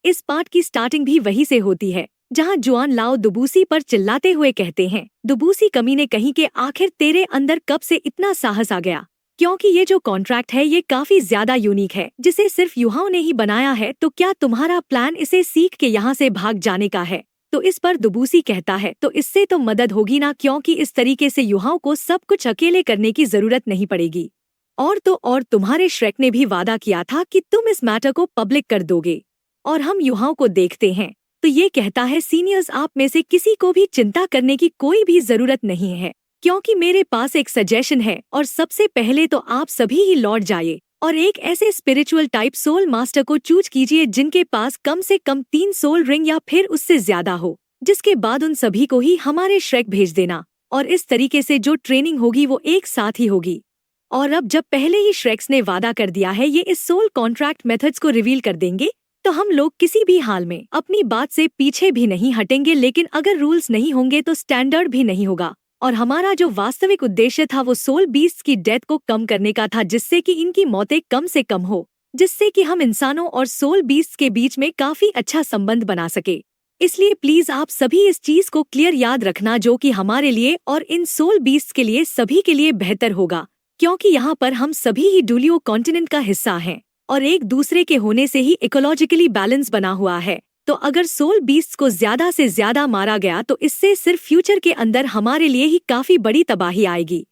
इस पार्ट की स्टार्टिंग भी वहीं से होती है जहां जुआन लाओ दुबूसी पर चिल्लाते हुए कहते हैं, दुबूसी कमीने कहीं के, आखिर तेरे अंदर कब से इतना साहस आ गया? क्योंकि ये जो कॉन्ट्रैक्ट है ये काफी ज्यादा यूनिक है, जिसे सिर्फ युवाओं ने ही बनाया है, तो क्या तुम्हारा प्लान इसे सीख के यहाँ से भाग जाने का है? तो इस पर दुबूसी कहता है, तो इससे तो मदद होगी ना, क्योंकि इस तरीके से युवाओं को सब कुछ अकेले करने की जरूरत नहीं पड़ेगी। और तो और तुम्हारे श्रेक ने भी वादा किया था कि तुम इस मैटर को पब्लिक कर दोगे और हम युवाओं को देखते हैं। तो ये कहता है, सीनियर्स आप में से किसी को भी चिंता करने की कोई भी जरूरत नहीं है, क्योंकि मेरे पास एक सजेशन है, और सबसे पहले तो आप सभी ही लौट जाइए और एक ऐसे स्पिरिचुअल टाइप सोल मास्टर को चूज कीजिए जिनके पास कम से कम 3 सोल रिंग या फिर उससे ज्यादा हो, जिसके बाद उन सभी को ही हमारे श्रेक भेज देना, और इस तरीके से जो ट्रेनिंग होगी वो एक साथ ही होगी। और अब जब पहले ही श्रेक्स ने वादा कर दिया है ये इस सोल कॉन्ट्रैक्ट मेथड्स को रिवील कर देंगे, तो हम लोग किसी भी हाल में अपनी बात से पीछे भी नहीं हटेंगे। लेकिन अगर रूल्स नहीं होंगे तो स्टैंडर्ड भी नहीं होगा, और हमारा जो वास्तविक उद्देश्य था वो सोल बीस्ट की डेथ को कम करने का था, जिससे कि इनकी मौतें कम से कम हो, जिससे कि हम इंसानों और सोल बीस्ट के बीच में काफी अच्छा संबंध बना सके। इसलिए प्लीज आप सभी इस चीज को क्लियर याद रखना, जो कि हमारे लिए और इन सोल बीस्ट के लिए सभी के लिए बेहतर होगा, क्योंकि यहाँ पर हम सभी ही डुलियो कॉन्टिनेंट का हिस्सा हैं और एक दूसरे के होने से ही इकोलॉजिकली बैलेंस बना हुआ है। तो अगर सोल बीस्ट्स को ज्यादा से ज्यादा मारा गया तो इससे सिर्फ फ्यूचर के अंदर हमारे लिए ही काफी बड़ी तबाही आएगी,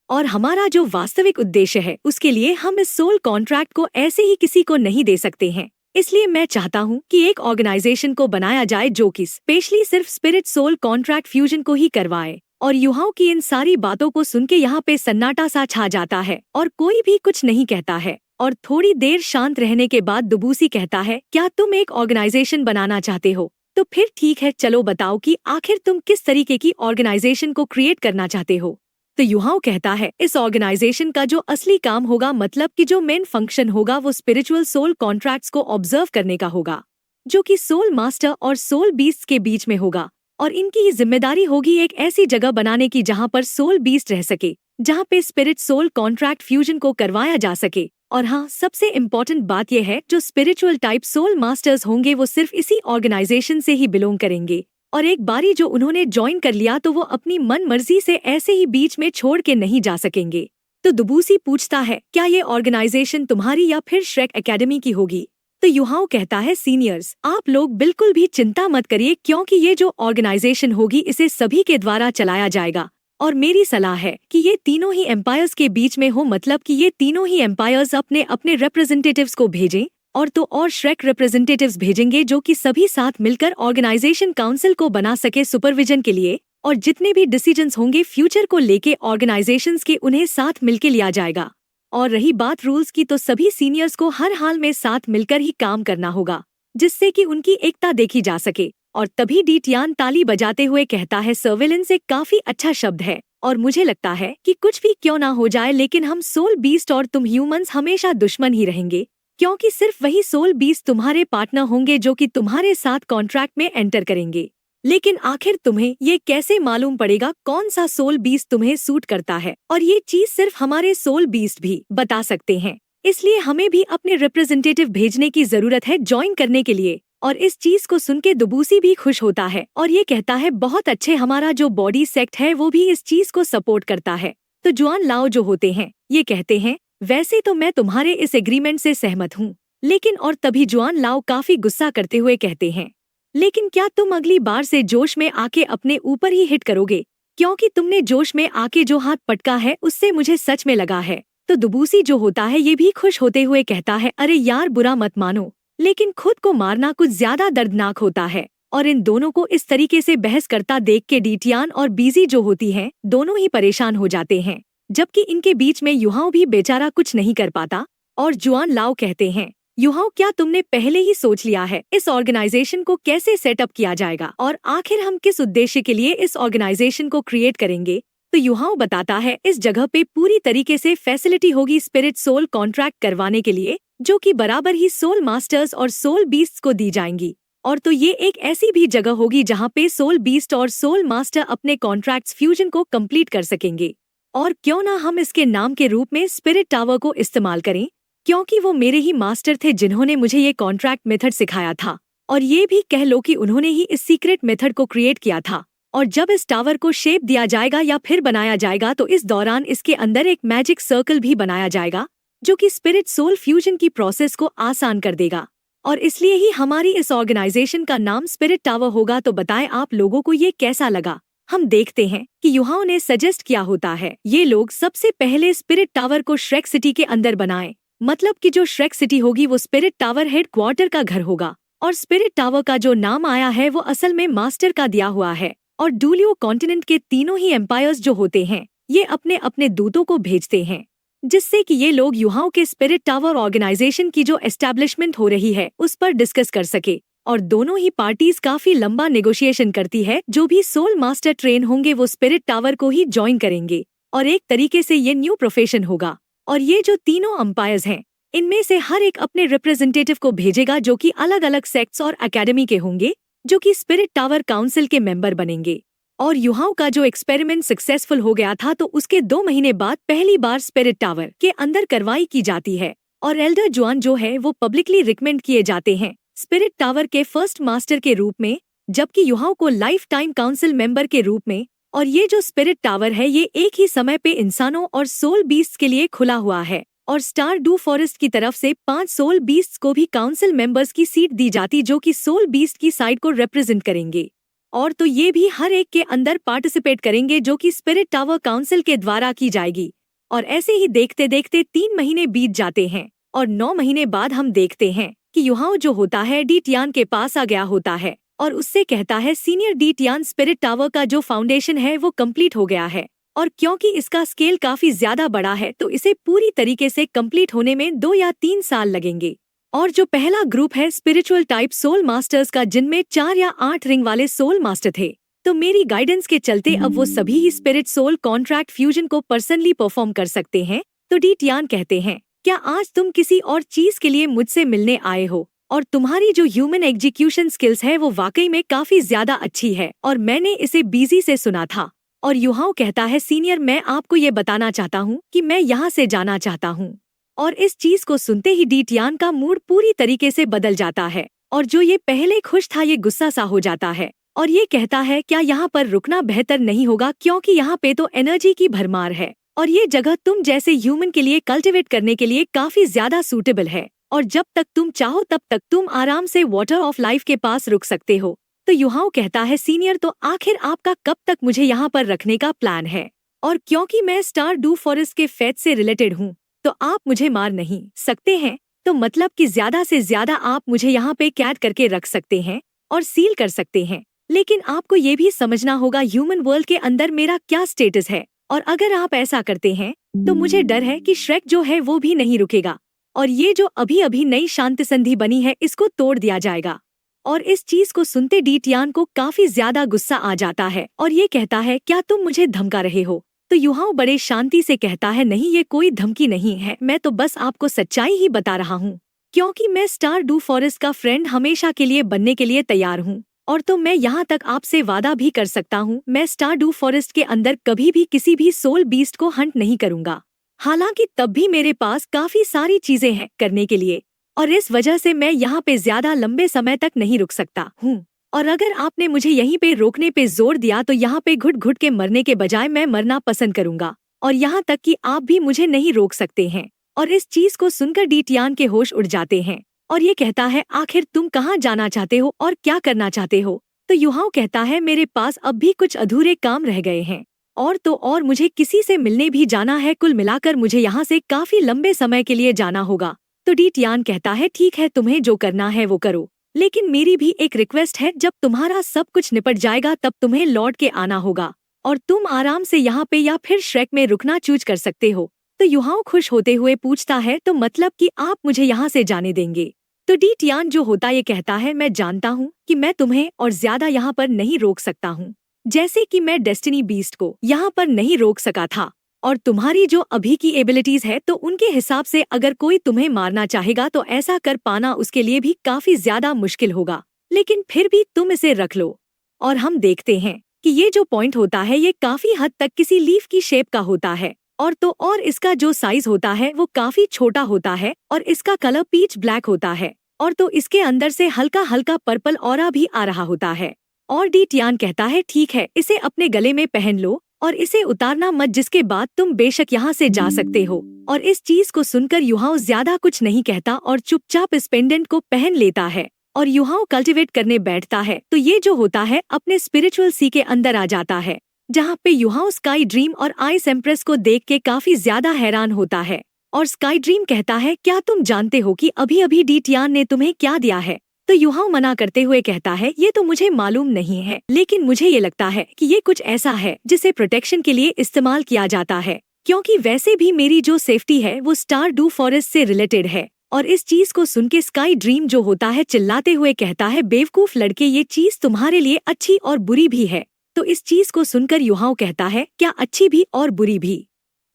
और हमारा जो वास्तविक उद्देश्य है उसके लिए हम इस सोल कॉन्ट्रैक्ट को ऐसे ही किसी को नहीं दे सकते हैं। इसलिए मैं चाहता हूँ कि एक ऑर्गेनाइजेशन को बनाया जाए जो कि स्पेशली सिर्फ स्पिरिट सोल कॉन्ट्रैक्ट फ्यूजन को ही करवाए। और युवाओं की इन सारी बातों को सुन के यहाँ पे सन्नाटा सा छा जाता है और कोई भी कुछ नहीं कहता है। और थोड़ी देर शांत रहने के बाद दुबूसी कहता है, क्या तुम एक ऑर्गेनाइजेशन बनाना चाहते हो? तो फिर ठीक है, चलो बताओ कि आखिर तुम किस तरीके की ऑर्गेनाइजेशन को क्रिएट करना चाहते हो? तो युवाओं कहता है, इस ऑर्गेनाइजेशन का जो असली काम होगा, मतलब कि जो मेन फंक्शन होगा, वो स्पिरिचुअल सोल कॉन्ट्रैक्ट्स को ऑब्जर्व करने का होगा, जो कि सोल मास्टर और सोल बीस्ट के बीच में होगा। और इनकी ये जिम्मेदारी होगी एक ऐसी जगह बनाने की जहाँ पर सोल बीस्ट रह सके, जहाँ पे स्पिरिट सोल कॉन्ट्रैक्ट फ्यूजन को करवाया जा सके। और हाँ, सबसे इम्पोर्टेंट बात यह है, जो स्पिरिचुअल टाइप सोल मास्टर्स होंगे वो सिर्फ इसी ऑर्गेनाइजेशन से ही बिलोंग करेंगे, और एक बारी जो उन्होंने ज्वाइन कर लिया तो वो अपनी मन मर्जी से ऐसे ही बीच में छोड़ के नहीं जा सकेंगे। तो दुबूसी पूछता है, क्या ये ऑर्गेनाइजेशन तुम्हारी या फिर श्रेक एकेडमी की होगी? तो युहाओ कहता है, सीनियर्स आप लोग बिल्कुल भी चिंता मत करिए, क्योंकि ये जो ऑर्गेनाइजेशन होगी इसे सभी के द्वारा चलाया जाएगा, और मेरी सलाह है कि ये तीनों ही एम्पायर्स के बीच में हो, मतलब कि ये तीनों ही एम्पायर्स अपने अपने रिप्रेजेंटेटिव्स को भेजें, और तो और श्रेक रिप्रेजेंटेटिव्स भेजेंगे जो कि सभी साथ मिलकर ऑर्गेनाइजेशन काउंसिल को बना सके सुपरविजन के लिए, और जितने भी डिसीजंस होंगे फ्यूचर को लेके ऑर्गेनाइजेशंस के, उन्हें साथ मिलके लिया जाएगा। और रही बात रूल्स की, तो सभी सीनियर्स को हर हाल में साथ मिलकर ही काम करना होगा, जिससे कि उनकी एकता देखी जा सके। और तभी डीटियान ताली बजाते हुए कहता है, सर्विलेंस एक काफी अच्छा शब्द है, और मुझे लगता है कि कुछ भी क्यों ना हो जाए, लेकिन हम सोल बीस्ट और तुम ह्यूमंस हमेशा दुश्मन ही रहेंगे, क्योंकि सिर्फ वही सोल बीस्ट तुम्हारे पार्टनर होंगे जो कि तुम्हारे साथ कॉन्ट्रैक्ट में एंटर करेंगे। लेकिन आखिर तुम्हें ये कैसे मालूम पड़ेगा कौन सा सोल बीस्ट तुम्हें सूट करता है? और ये चीज सिर्फ हमारे सोल बीस्ट भी बता सकते हैं, इसलिए हमें भी अपने रिप्रेजेंटेटिव भेजने की जरूरत है ज्वाइन करने के लिए। और इस चीज को सुन के दुबूसी भी खुश होता है और ये कहता है, बहुत अच्छे, हमारा जो बॉडी सेक्ट है वो भी इस चीज को सपोर्ट करता है। तो जुआन लाओ जो होते हैं ये कहते हैं, वैसे तो मैं तुम्हारे इस एग्रीमेंट से सहमत हूँ, लेकिन, और तभी जुआन लाओ काफी गुस्सा करते हुए कहते हैं, लेकिन क्या तुम अगली बार से जोश में आके अपने ऊपर ही हिट करोगे? क्योंकि तुमने जोश में आके जो हाथ पटका है उससे मुझे सच में लगा है। तो दुबूसी जो होता है ये भी खुश होते हुए कहता है, अरे यार बुरा मत मानो, लेकिन खुद को मारना कुछ ज्यादा दर्दनाक होता है। और इन दोनों को इस तरीके से बहस करता देख के डीटियान और बीजी जो होती हैं दोनों ही परेशान हो जाते हैं, जबकि इनके बीच में युहाओ भी बेचारा कुछ नहीं कर पाता। और जुआन लाओ कहते हैं, युहाओ क्या तुमने पहले ही सोच लिया है इस ऑर्गेनाइजेशन को कैसे सेटअप किया जाएगा, और आखिर हम किस उद्देश्य के लिए इस ऑर्गेनाइजेशन को क्रिएट करेंगे? तो युहाओ बताता है, इस जगह पे पूरी तरीके से फैसिलिटी होगी स्पिरिट सोल कॉन्ट्रैक्ट करवाने के लिए, जो कि बराबर ही सोल मास्टर्स और सोल बीस्ट्स को दी जाएंगी। और तो ये एक ऐसी भी जगह होगी जहाँ पे सोल बीस्ट और सोल मास्टर अपने कॉन्ट्रैक्ट्स फ्यूजन को कंप्लीट कर सकेंगे। और क्यों ना हम इसके नाम के रूप में स्पिरिट टावर को इस्तेमाल करें, क्योंकि वो मेरे ही मास्टर थे जिन्होंने मुझे ये कॉन्ट्रैक्ट मेथड सिखाया था। और ये भी कह लो कि उन्होंने ही इस सीक्रेट मेथड को क्रिएट किया था। और जब इस टावर को शेप दिया जाएगा या फिर बनाया जाएगा तो इस दौरान इसके अंदर एक मैजिक सर्कल भी बनाया जाएगा जो कि स्पिरिट सोल फ्यूजन की प्रोसेस को आसान कर देगा। और इसलिए ही हमारी इस ऑर्गेनाइजेशन का नाम स्पिरिट टावर होगा। तो बताएं आप लोगों को ये कैसा लगा। हम देखते हैं कि युवाओं ने सजेस्ट किया होता है ये लोग सबसे पहले स्पिरिट टावर को श्रेक सिटी के अंदर बनाएं। मतलब कि जो श्रेक सिटी होगी वो स्पिरिट टावर हेड क्वार्टर का घर होगा। और स्पिरिट टावर का जो नाम आया है वो असल में मास्टर का दिया हुआ है। और डूलियो कॉन्टिनेंट के तीनों ही एम्पायर्स जो होते हैं ये अपने अपने दूतों को भेजते हैं जिससे कि ये लोग युवाओं के स्पिरिट टावर ऑर्गेनाइजेशन की जो एस्टैब्लिशमेंट हो रही है उस पर डिस्कस कर सके। और दोनों ही पार्टीज काफी लंबा नेगोशिएशन करती है। जो भी सोल मास्टर ट्रेन होंगे वो स्पिरिट टावर को ही ज्वाइन करेंगे और एक तरीके से ये न्यू प्रोफेशन होगा। और ये जो तीनों अंपायर्स हैं इनमें से हर एक अपने रिप्रेजेंटेटिव को भेजेगा जो कि अलग अलग सेक्ट्स और एकेडमी के होंगे जो कि स्पिरिट टावर काउंसिल के मेंबर बनेंगे। और युवाओं का जो एक्सपेरिमेंट सक्सेसफुल हो गया था तो उसके 2 महीने बाद पहली बार स्पिरिट टावर के अंदर कार्रवाई की जाती है और एल्डर जुआन जो है वो पब्लिकली रिकमेंड किए जाते हैं स्पिरिट टावर के फर्स्ट मास्टर के रूप में, जबकि युवाओं को लाइफ टाइम काउंसिल मेंबर के रूप में। और ये जो स्पिरिट टावर है ये एक ही समय पे इंसानों और सोल बीस्ट के लिए खुला हुआ है। और स्टार डू फॉरेस्ट की तरफ से 5 सोल बीस्ट को भी काउंसिल मेंबर्स की सीट दी जाती जो कि सोल बीस्ट की साइड को रिप्रेजेंट करेंगे। और तो ये भी हर एक के अंदर पार्टिसिपेट करेंगे जो कि स्पिरिट टावर काउंसिल के द्वारा की जाएगी। और ऐसे ही देखते देखते 3 महीने बीत जाते हैं और 9 महीने बाद हम देखते हैं कि युहाओ जो होता है डी टियान के पास आ गया होता है और उससे कहता है senior D Tian spirit tower का जो फाउंडेशन है वो कंप्लीट हो गया है। और क्योंकि इसका स्केल काफी ज्यादा बड़ा है तो इसे पूरी तरीके से कंप्लीट होने में 2 या 3 साल लगेंगे। और जो पहला ग्रुप है स्पिरिचुअल टाइप सोल मास्टर्स का जिनमें 4 या 8 रिंग वाले सोल मास्टर थे, तो मेरी गाइडेंस के चलते अब वो सभी ही स्पिरिट सोल कॉन्ट्रैक्ट फ्यूजन को पर्सनली परफॉर्म कर सकते हैं। तो डी टियान कहते हैं क्या आज तुम किसी और चीज के लिए मुझसे मिलने आए हो? और तुम्हारी जो ह्यूमन एग्जीक्यूशन स्किल्स है वो वाकई में काफी ज्यादा अच्छी है और मैंने इसे बीजी से सुना था। और युहाओ कहता है सीनियर मैं आपको ये बताना चाहता हूँ कि मैं यहाँ से जाना चाहता हूँ। और इस चीज को सुनते ही डी टियान का मूड पूरी तरीके से बदल जाता है और जो ये पहले खुश था ये गुस्सा सा हो जाता है और ये कहता है क्या यहाँ पर रुकना बेहतर नहीं होगा क्योंकि यहाँ पे तो एनर्जी की भरमार है और ये जगह तुम जैसे ह्यूमन के लिए कल्टिवेट करने के लिए काफी ज्यादा सूटेबल है और जब तक तुम चाहो तब तक तुम आराम से वाटर ऑफ लाइफ के पास रुक सकते हो। तो युहाओ कहता है सीनियर तो आखिर आपका कब तक मुझे यहाँ पर रखने का प्लान है? और क्योंकि मैं स्टार डू फॉरेस्ट के फेट से रिलेटेड हूँ तो आप मुझे मार नहीं सकते हैं, तो मतलब कि ज्यादा से ज्यादा आप मुझे यहाँ पे कैद करके रख सकते हैं और सील कर सकते हैं। लेकिन आपको ये भी समझना होगा ह्यूमन वर्ल्ड के अंदर मेरा क्या स्टेटस है और अगर आप ऐसा करते हैं तो मुझे डर है कि श्रेक जो है वो भी नहीं रुकेगा और ये जो अभी अभी नई शांति संधि बनी है इसको तोड़ दिया जाएगा। और इस चीज को सुनते डी टियान को काफी ज्यादा गुस्सा आ जाता है और ये कहता है क्या तुम मुझे धमका रहे हो? तो युहाओ बड़े शांति से कहता है नहीं ये कोई धमकी नहीं है, मैं तो बस आपको सच्चाई ही बता रहा हूँ क्योंकि मैं स्टार डू फॉरेस्ट का फ्रेंड हमेशा के लिए बनने के लिए तैयार हूँ। और तो मैं यहाँ तक आपसे वादा भी कर सकता हूँ मैं स्टार डू फॉरेस्ट के अंदर कभी भी किसी भी सोल बीस्ट को हंट नहीं करूँगा। हालांकि तब भी मेरे पास काफी सारी चीजें हैं करने के लिए और इस वजह से मैं यहाँ पे ज्यादा लंबे समय तक नहीं रुक सकता हूँ। और अगर आपने मुझे यहीं पे रोकने पे जोर दिया तो यहाँ पे घुट घुट के मरने के बजाय मैं मरना पसंद करूंगा और यहाँ तक कि आप भी मुझे नहीं रोक सकते हैं। और इस चीज को सुनकर डी टियान के होश उड़ जाते हैं और ये कहता है आखिर तुम कहाँ जाना चाहते हो और क्या करना चाहते हो? तो युहाओ कहता है मेरे पास अब भी कुछ अधूरे काम रह गए हैं और तो और मुझे किसी से मिलने भी जाना है। कुल मिलाकर मुझे यहाँ से काफी लंबे समय के लिए जाना होगा। तो डी टियान कहता है ठीक है तुम्हें जो करना है वो करो, लेकिन मेरी भी एक रिक्वेस्ट है जब तुम्हारा सब कुछ निपट जाएगा तब तुम्हें लौट के आना होगा और तुम आराम से यहाँ पे या फिर श्रेक में रुकना चूज कर सकते हो। तो युहाओ खुश होते हुए पूछता है तो मतलब कि आप मुझे यहाँ से जाने देंगे? तो डी टियान जो होता ये कहता है मैं जानता हूँ कि मैं तुम्हें और ज्यादा यहाँ पर नहीं रोक सकता हूँ, जैसे कि मैं डेस्टिनी बीस्ट को यहाँ पर नहीं रोक सका था और तुम्हारी जो अभी की एबिलिटीज है तो उनके हिसाब से अगर कोई तुम्हें मारना चाहेगा तो ऐसा कर पाना उसके लिए भी काफी ज्यादा मुश्किल होगा, लेकिन फिर भी तुम इसे रख लो। और हम देखते हैं कि ये जो पॉइंट होता है ये काफी हद तक किसी लीफ की शेप का होता है और तो और इसका जो साइज होता है वो काफी छोटा होता है और इसका कलर पीच ब्लैक होता है। और तो इसके अंदर से हल्का हल्का पर्पल ऑरा भी आ रहा होता है। और डी टियान कहता है ठीक है, इसे अपने गले में पहन लो और इसे उतारना मत, जिसके बाद तुम बेशक यहाँ से जा सकते हो। और इस चीज को सुनकर युहाओ ज्यादा कुछ नहीं कहता और चुपचाप इस पेंडेंट को पहन लेता है और युहाओ कल्टिवेट करने बैठता है। तो ये जो होता है अपने स्पिरिचुअल सी के अंदर आ जाता है, जहाँ पे युहाओ स्काई ड्रीम और आइस एम्प्रेस को देख के काफी ज्यादा हैरान होता है। और स्काई ड्रीम कहता है क्या तुम जानते हो कि अभी अभी डी टियान ने तुम्हें क्या दिया है? तो युहाओ मना करते हुए कहता है ये तो मुझे मालूम नहीं है, लेकिन मुझे ये लगता है कि ये कुछ ऐसा है जिसे प्रोटेक्शन के लिए इस्तेमाल किया जाता है, क्योंकि वैसे भी मेरी जो सेफ्टी है वो स्टार डू फॉरेस्ट से रिलेटेड है। और इस चीज को सुन के स्काई ड्रीम जो होता है चिल्लाते हुए कहता है बेवकूफ लड़के, ये चीज तुम्हारे लिए अच्छी और बुरी भी है। तो इस चीज को सुनकर युहाओ कहता है क्या अच्छी भी और बुरी भी?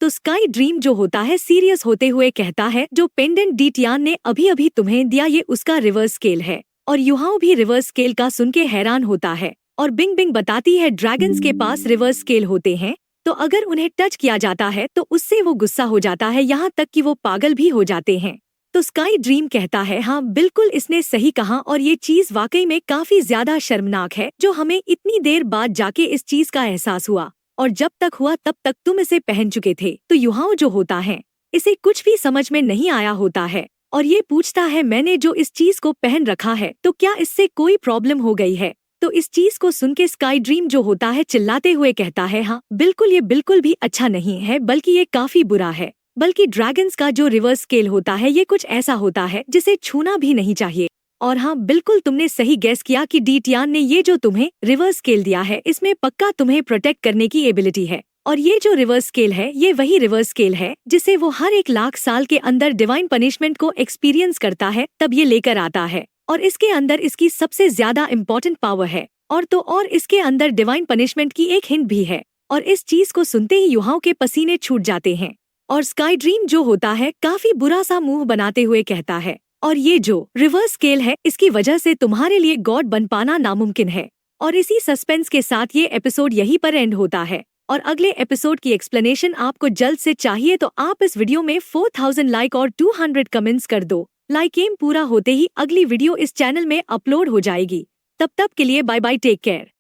तो स्काई ड्रीम जो होता है सीरियस होते हुए कहता है जो पेंडेंट डी टियान ने अभी अभी तुम्हें दिया ये उसका रिवर्स स्केल है। और युहाओ भी रिवर्स स्केल का सुन के हैरान होता है और बिंग बिंग बताती है ड्रैगन्स के पास रिवर्स स्केल होते हैं, तो अगर उन्हें टच किया जाता है तो उससे वो गुस्सा हो जाता है, यहाँ तक कि वो पागल भी हो जाते हैं। तो स्काई ड्रीम कहता है हाँ बिल्कुल इसने सही कहा और ये चीज वाकई में काफी ज्यादा शर्मनाक है जो हमें इतनी देर बाद जाके इस चीज का एहसास हुआ, और जब तक हुआ तब तक तुम इसे पहन चुके थे। तो युहाओ जो होता है इसे कुछ भी समझ में नहीं आया होता है और ये पूछता है मैंने जो इस चीज को पहन रखा है तो क्या इससे कोई प्रॉब्लम हो गई है? तो इस चीज को सुन के स्काई ड्रीम जो होता है चिल्लाते हुए कहता है हाँ बिल्कुल, ये बिल्कुल भी अच्छा नहीं है, बल्कि ये काफी बुरा है। बल्कि ड्रैगन्स का जो रिवर्स स्केल होता है ये कुछ ऐसा होता है जिसे छूना भी नहीं चाहिए। और हाँ बिल्कुल तुमने सही गेस किया कि डी टियान ने ये जो तुम्हें रिवर्स स्केल दिया है इसमें पक्का तुम्हें प्रोटेक्ट करने की एबिलिटी है। और ये जो रिवर्स स्केल है ये वही रिवर्स स्केल है जिसे वो हर 1,00,000 साल के अंदर डिवाइन पनिशमेंट को एक्सपीरियंस करता है तब ये लेकर आता है। और इसके अंदर इसकी सबसे ज्यादा इम्पोर्टेंट पावर है और इसके अंदर डिवाइन पनिशमेंट की एक हिंट भी है। और इस चीज को सुनते ही युहाओ के पसीने छूट जाते हैं और स्काई ड्रीम जो होता है काफी बुरा सा मुंह बनाते हुए कहता है और ये जो रिवर्स स्केल है इसकी वजह से तुम्हारे लिए गॉड बन पाना नामुमकिन है। और इसी सस्पेंस के साथ ये एपिसोड यहीं पर एंड होता है और अगले एपिसोड की एक्सप्लेनेशन आपको जल्द से चाहिए तो आप इस वीडियो में 4000 लाइक और 200 कमेंट्स कर दो। लाइक एम पूरा होते ही अगली वीडियो इस चैनल में अपलोड हो जाएगी। तब तक के लिए बाय बाय, टेक केयर।